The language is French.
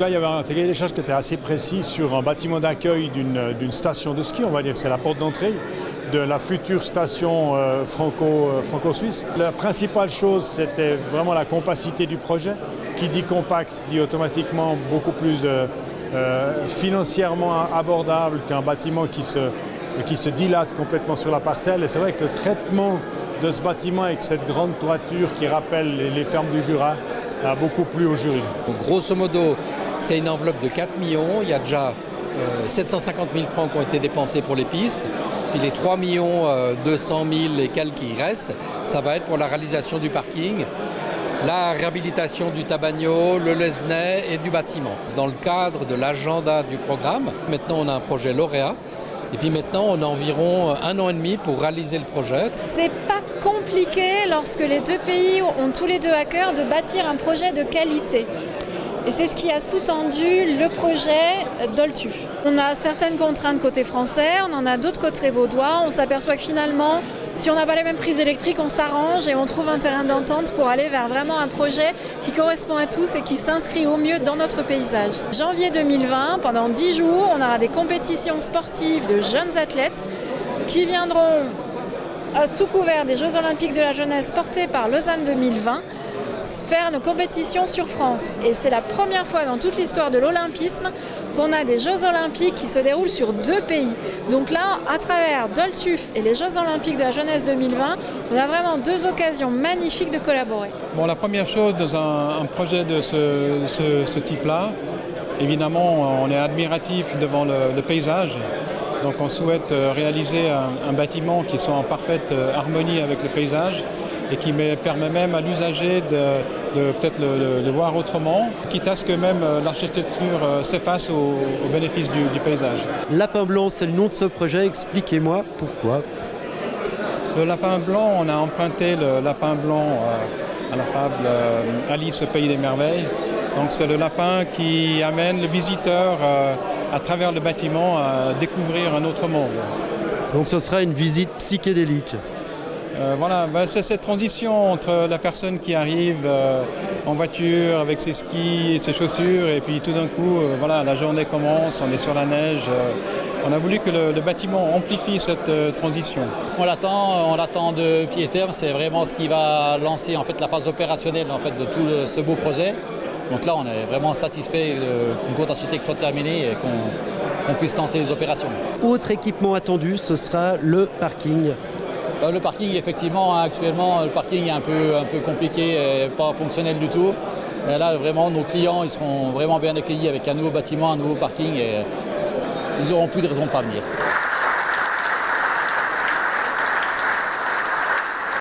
là, il y avait un cahier des charges qui était assez précis sur un bâtiment d'accueil d'une station de ski, on va dire que c'est la porte d'entrée de la future station franco-suisse. La principale chose, c'était vraiment la compacité du projet. Qui dit compact dit automatiquement beaucoup plus financièrement abordable qu'un bâtiment qui se dilate complètement sur la parcelle. Et c'est vrai que le traitement de ce bâtiment avec cette grande toiture qui rappelle les fermes du Jura a beaucoup plu au jury. Donc, grosso modo, c'est une enveloppe de 4 millions. Il y a déjà 750 000 francs qui ont été dépensés pour les pistes. Et les 3 200 000 et quelques qui restent, ça va être pour la réalisation du parking, la réhabilitation du Tabagno, le Lesnay et du bâtiment. Dans le cadre de l'agenda du programme, maintenant on a un projet lauréat. Et puis maintenant, on a environ 1 an et demi pour réaliser le projet. C'est pas compliqué lorsque les deux pays ont tous les deux à cœur de bâtir un projet de qualité. Et c'est ce qui a sous-tendu le projet d'Oltuf. On a certaines contraintes côté français, on en a d'autres côté vaudois. On s'aperçoit que finalement, si on n'a pas les mêmes prises électriques, on s'arrange et on trouve un terrain d'entente pour aller vers vraiment un projet qui correspond à tous et qui s'inscrit au mieux dans notre paysage. Janvier 2020, pendant 10 jours, on aura des compétitions sportives de jeunes athlètes qui viendront sous couvert des Jeux Olympiques de la jeunesse portés par Lausanne 2020 faire nos compétitions sur France. Et c'est la première fois dans toute l'histoire de l'olympisme qu'on a des Jeux Olympiques qui se déroulent sur 2 pays. Donc là, à travers Doltuf et les Jeux Olympiques de la jeunesse 2020, on a vraiment 2 occasions magnifiques de collaborer. Bon, la première chose dans un projet de ce type-là, évidemment, on est admiratif devant le paysage. Donc on souhaite réaliser un bâtiment qui soit en parfaite harmonie avec le paysage et qui permet même à l'usager de peut-être le voir autrement, quitte à ce que même l'architecture s'efface au bénéfice du paysage. Lapin Blanc, c'est le nom de ce projet, expliquez-moi pourquoi. Le lapin blanc, on a emprunté le lapin blanc à la fable Alice au pays des merveilles. Donc c'est le lapin qui amène le visiteur à travers le bâtiment à découvrir un autre monde. Donc ce sera une visite psychédélique. Voilà, c'est cette transition entre la personne qui arrive en voiture avec ses skis et ses chaussures et puis tout d'un coup, voilà, la journée commence, on est sur la neige. On a voulu que le bâtiment amplifie cette transition. On l'attend de pied ferme, c'est vraiment ce qui va lancer en fait, la phase opérationnelle en fait, de tout ce beau projet. Donc là, on est vraiment satisfait qu'une courte architecture soit terminée et qu'on puisse lancer les opérations. Autre équipement attendu, ce sera le parking. Le parking, effectivement, actuellement, le parking est un peu compliqué et pas fonctionnel du tout. Mais là, vraiment, nos clients ils seront vraiment bien accueillis avec un nouveau bâtiment, un nouveau parking et ils n'auront plus de raison de ne pas venir.